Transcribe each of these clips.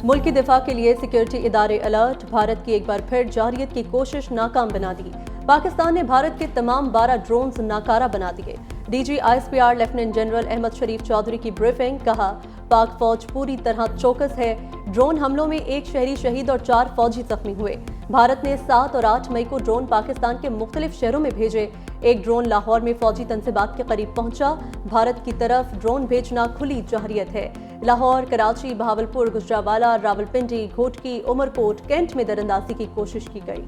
मुल्की दिफा के लिए सिक्योरिटी इदारे अलर्ट। भारत की एक बार फिर जारियत की कोशिश नाकाम बना दी। पाकिस्तान ने भारत के तमाम 12 ड्रोन्स नाकारा बना दिए। DG ISPR lieutenant general Ahmed Sharif Chaudhry की ब्रीफिंग। कहा, पाक फौज पूरी तरह चौकस है। ड्रोन हमलों में एक शहरी शहीद और 4 फौजी जख्मी हुए। भारत ने 7 और 8 मई को ड्रोन पाकिस्तान के मुख्तलिफ शहरों में भेजे। एक ड्रोन लाहौर में फौजी तनसीबात के करीब पहुंचा। भारत की तरफ ड्रोन भेजना खुली जाहिरियत है। लाहौर, कराची, बहावलपुर, गुजरावाला, रावलपिंडी, घोटकी, उमरकोट, कैंट में दरअंदाजी की कोशिश की गई।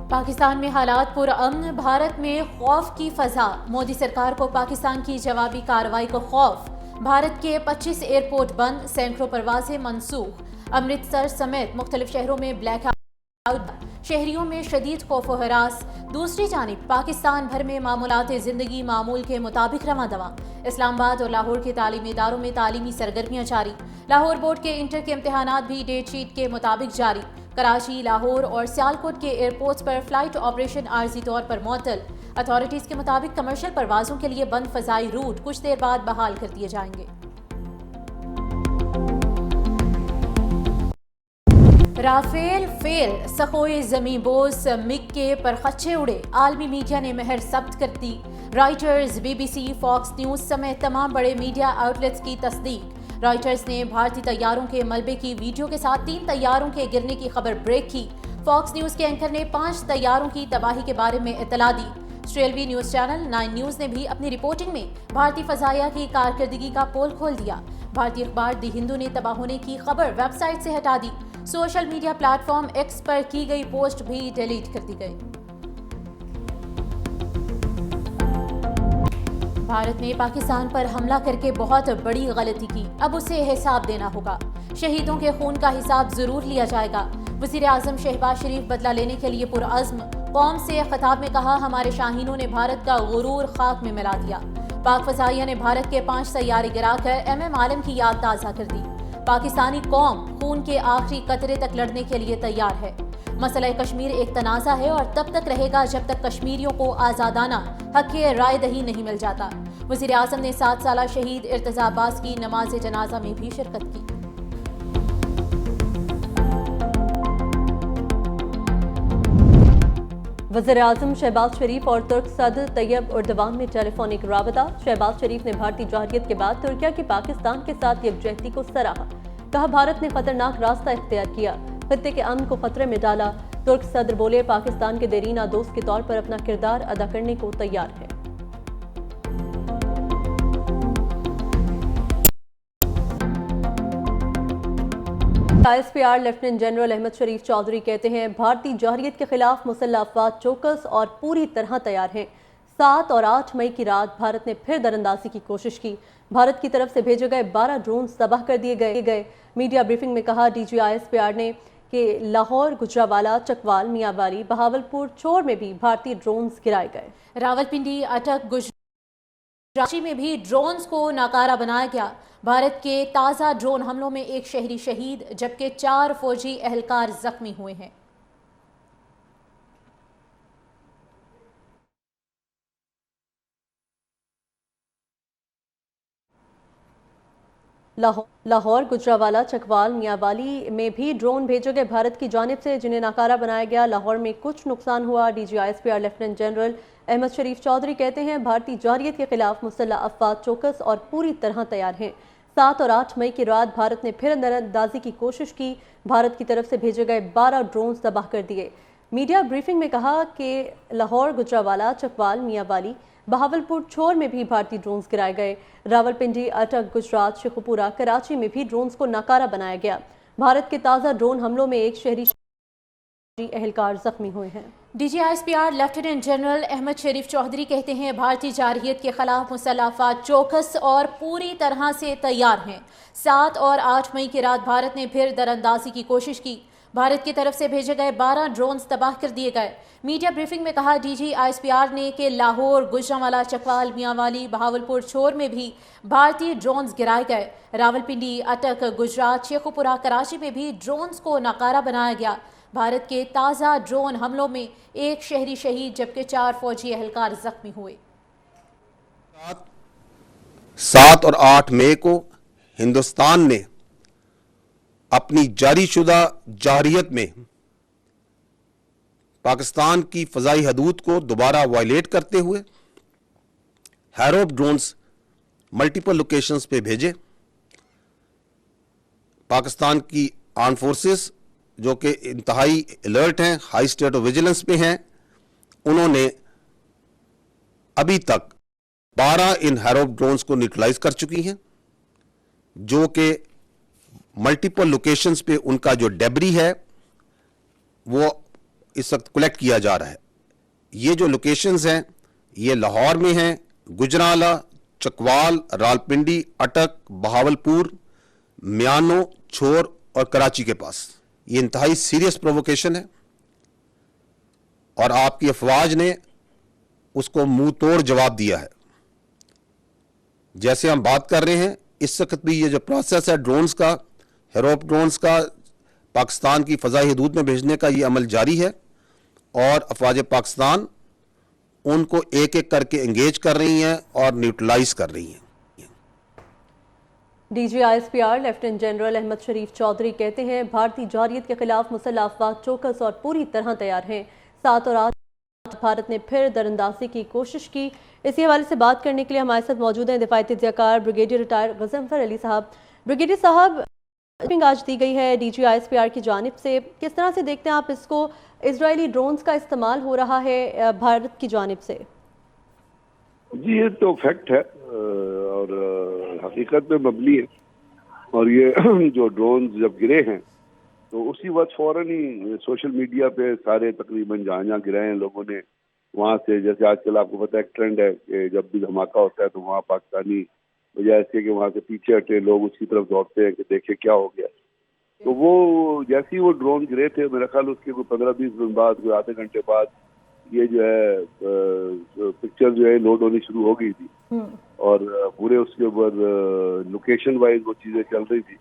पाकिस्तान में हालात पुरअमन, भारत में खौफ की फजा। मोदी सरकार को पाकिस्तान की जवाबी कार्रवाई को खौफ। भारत के 25 एयरपोर्ट बंद, सैकड़ों परवाजें मनसूख। अमृतसर समेत मुख्तलिफ शहरों में ब्लैक आउट, शहरियों में शदीद खौफ व हरास। दूसरी जानिब पाकिस्तान भर में मामूलात ज़िंदगी मामूल के मुताबिक रवां दवा। इस्लामाबाद और लाहौर के तालीमी इदारों में तालीमी सरगर्मियाँ जारी। लाहौर बोर्ड के इंटर के इम्तहानात भी डेट शीट के मुताबिक जारी। कराची, लाहौर और सियालकोट के एयरपोर्ट्स पर फ्लाइट ऑपरेशन आर्जी तौर पर मुअत्तल। अथॉरिटीज़ के मुताबिक कमर्शियल परवाज़ों के लिए बंद फ़ज़ाई रूट कुछ देर बाद बहाल कर दिए जाएंगे। राफेल फेल, सखोए ज़मी बोस मिग के परखच्चे उड़े। आलमी मीडिया ने महर सब्त कर दी। रॉयटर्स, BBC, फॉक्स न्यूज़ समेत तमाम बड़े मीडिया आउटलेट्स की तस्दीक। रॉयटर्स ने भारतीय तैयारों के मलबे की वीडियो के साथ 3 तैयारों के गिरने की खबर ब्रेक की। फॉक्स न्यूज़ के एंकर ने 5 तैयारों की तबाही के बारे में इतला दी। ऑस्ट्रेलवी न्यूज़ चैनल 9 न्यूज़ ने भी अपनी रिपोर्टिंग में भारतीय फ़ज़ाइया की कारकर्दगी का पोल खोल दिया। भारतीय अखबार दी हिंदू ने तबाह होने की खबर वेबसाइट से हटा दी। सोशल मीडिया प्लेटफॉर्म X पर की गई पोस्ट भी डिलीट कर दी गई। भारत ने पाकिस्तान पर हमला करके बहुत बड़ी गलती की, अब उसे हिसाब देना होगा। शहीदों के खून का हिसाब जरूर लिया जाएगा। वज़ीर आज़म शहबाज शरीफ बदला लेने के लिए पुरअज़्म। कौम से खिताब में कहा, हमारे शाहीनों ने भारत का गुरूर खाक में मिला दिया। पाक फ़ज़ाइया ने भारत के 5 सैयारे गिराकर MM आलम की याद ताज़ा कर दी। पाकिस्तानी कौम खून के आखिरी कतरे तक लड़ने के लिए तैयार है। मसला कश्मीर एक तनाज़ा है और तब तक रहेगा जब तक कश्मीरियों को आज़ादाना हक़ राय दही नहीं मिल जाता। वज़ीर आज़म ने 7 साला शहीद इर्तज़ा अब्बास की नमाज जनाजा में भी शिरकत की। वज़ीर आज़म शहबाज शरीफ और तुर्क सदर तैयब उर्दवान में टेलीफोनिक राबता। शहबाज शरीफ ने भारतीय जारहियत के बाद तुर्किया की पाकिस्तान के साथ यकजहती को सराहा। कहा, भारत ने खतरनाक रास्ता इख्तियार किया, खत्ते के अमन को खतरे में डाला। तुर्क सदर बोले, पाकिस्तान के देरीना दोस्त के तौर पर अपना किरदार अदा करने को तैयार है। ISPR lieutenant general Ahmed Sharif Chaudhry कहते हैं, भारतीय जारहियत के खिलाफ मुसल्लह अफवाज चौकस और पूरी तरह तैयार हैं। 7 और 8 मई की रात भारत ने फिर दरअंदाजी की कोशिश की। भारत की तरफ से भेजे गए 12 ड्रोन तबाह कर दिए गए। मीडिया ब्रीफिंग में कहा, DG ISPR ने कि लाहौर, गुजरावाला, चकवाल, मियांवाली, बहावलपुर, चोर में भी भारतीय ड्रोन्स गिराए गए। रावलपिंडी, अटक, कराची में भी ड्रोन्स को नाकारा बनाया गया। भारत के ताज़ा ड्रोन हमलों में एक शहरी शहीद जबकि 4 फौजी एहलकार जख्मी हुए हैं। लाहौर, गुजरावाला, चकवाल, मियांवाली में भी ड्रोन भेजे गए भारत की जानिब से, जिन्हें नाकारा बनाया गया। लाहौर में कुछ नुकसान हुआ। DG ISPR lieutenant general Ahmed Sharif Chaudhry कहते हैं, भारतीय जारहियत के खिलाफ मुसल्लह अफवाज चौकस और पूरी तरह तैयार हैं। 7 और 8 मई की रात भारत ने फिर दरअंदाजी की कोशिश की। भारत की तरफ से भेजे गए 12 ड्रोन तबाह कर दिए। मीडिया ब्रीफिंग में कहा कि लाहौर, गुजरावाला, चकवाल, मियांवाली, बहावलपुर, चोर में भी भारतीय ड्रोन्स गिराए गए। रावलपिंडी, अटक, गुजरात, शेखुपुरा, कराची में भी ड्रोन्स को नाकारा बनाया गया। भारत के ताज़ा ड्रोन हमलों में एक शहरी एहलकार जख्मी हुए हैं। DG ISPR lieutenant general Ahmed Sharif Chaudhry कहते हैं, भारतीय जारहियत के खिलाफ मुसल्लह अफवाज चौकस और पूरी तरह से तैयार हैं। 7 और 8 मई की रात भारत ने फिर दरअंदाजी की कोशिश की। भारत की तरफ से भेजे गए 12 ड्रोन्स तबाह कर दिए गए। मीडिया ब्रीफिंग में कहा, DG ISPR ने कि लाहौर, गुजरावाला, चकवाल, मियांवाली, बहावलपुर, चोर में भी भारतीय ड्रोन्स गिराए गए। रावलपिंडी, अटक, गुजरात, शेखुपुरा, कराची में भी ड्रोन्स को नाकारा बनाया गया। भारत के ताज़ा ड्रोन हमलों में एक शहरी शहीद जबकि 4 फौजी एहलकार जख्मी हुए। 7 और 8 मई को हिंदुस्तान ने अपनी जारी शुदा जारहियत में पाकिस्तान की फ़ज़ाई हदूद को दोबारा वायलेट करते हुए हैरोप ड्रोन्स मल्टीपल लोकेशंस पे भेजे। पाकिस्तान की आर्म फोर्सेस जो कि इंतहाई अलर्ट हैं, हाई स्टेट ऑफ विजिलेंस में हैं, उन्होंने अभी तक 12 इन हैरोप ड्रोन्स को न्यूट्रलाइज कर चुकी हैं, जो कि मल्टीपल लोकेशंस पे उनका जो डेबरी है वो इस वक्त कलेक्ट किया जा रहा है। ये जो लोकेशंस हैं ये लाहौर में हैं, गुजरांवाला, चकवाल, रावलपिंडी, अटक, बहावलपुर, म्यानो, छोर और कराची के पास। ये इंतहाई सीरियस प्रोवोकेशन है और आपकी अफवाज ने उसको मुंह तोड़ जवाब दिया है। जैसे हम बात कर रहे हैं इस वक्त भी ये जो प्रोसेस है ड्रोन्स का, हैरोप ड्रोन्स का पाकिस्तान की फ़ज़ाई हदूद में भेजने का ये अमल जारी है और अफवाज पाकिस्तान उनको एक एक करके एंगेज कर रही हैं और न्यूट्रलाइज कर रही हैं। DGISPR lieutenant general Ahmed Sharif Chaudhry कहते हैं भारतीय जारहियत के खिलाफ मुसल्लह अफवाज चौकस और पूरी तरह तैयार हैं। 7 और 8 भारत ने फिर दरअंदाजी की कोशिश की। इसी हवाले से बात करने के लिए हमारे साथ मौजूद हैं दिफाई तज्ज़ियाकार ब्रिगेडियर रिटायर गज़नफ़र अली साहब। ब्रिगेडियर साहब, आज दी गई है DGISPR की जानिब से, किस तरह से देखते हैं आप इसको? इजरायली ड्रोन्स का इस्तेमाल हो रहा है भारत की जानिब से। जी ये तो फैक्ट है और हकीकत में मबनी है। और ये जो ड्रोन्स जब गिरे हैं तो उसी वक्त फौरन ही सोशल मीडिया पे सारे तकरीबन जहाँ जहाँ गिराए हैं लोगों ने वहाँ से, जैसे आजकल आपको पता है एक ट्रेंड है कि जब भी धमाका होता है तो वहाँ पाकिस्तानी बजाय से कि वहाँ से पीछे हटे लोग उसकी तरफ दौड़ते हैं कि देखे क्या हो गया। तो वो जैसे ही वो ड्रोन गिरे थे मेरा ख्याल उसके कोई 15-20 मिनट बाद, कोई आधे घंटे बाद ये जो है पिक्चर जो है लोड होनी शुरू हो गई थी और पूरे उसके ऊपर लोकेशन वाइज वो चीजें चल रही थी।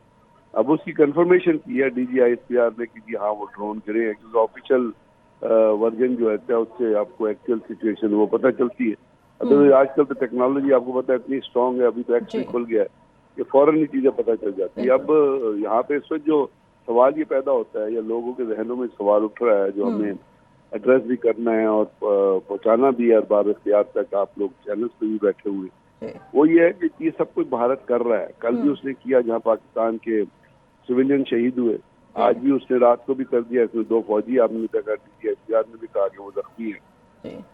अब उसकी कंफर्मेशन की है DGISPR ने कि हाँ वो ड्रोन गिरे हैं, क्योंकि ऑफिशियल वर्जन जो है उससे आपको एक्चुअल सिचुएशन वो पता चलती है। अगर आजकल तो टेक्नोलॉजी आपको पता है इतनी स्ट्रांग है, अभी तो एक्चुअली खुल गया है कि फौरन ही चीजें पता चल जाती है। अब यहाँ पे इस वक्त जो सवाल ये पैदा होता है या लोगों के जहनों में सवाल उठ रहा है जो हमें एड्रेस भी करना है और पहुंचाना भी है बार इख्तियार तक, आप लोग चैनल्स पे भी बैठे हुए, वो ये है कि ये सब कुछ भारत कर रहा है। कल भी उसने किया जहाँ पाकिस्तान के सिविलियन शहीद हुए, आज भी उसने रात को भी कर दिया। इसमें 2 फौजी आपने देखा, DGISPR ने भी कहा कि वो जख्मी है।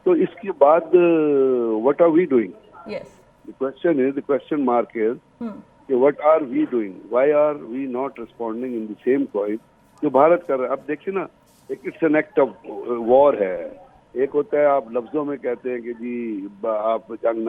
तो इसके बाद what are we doing? The question mark is what are we doing, why are we not responding in the same coin जो भारत कर रहा है। अब देखिए ना, एक it's an act of war है। एक होता है आप लफ्जों में कहते हैं कि जी आप जंग न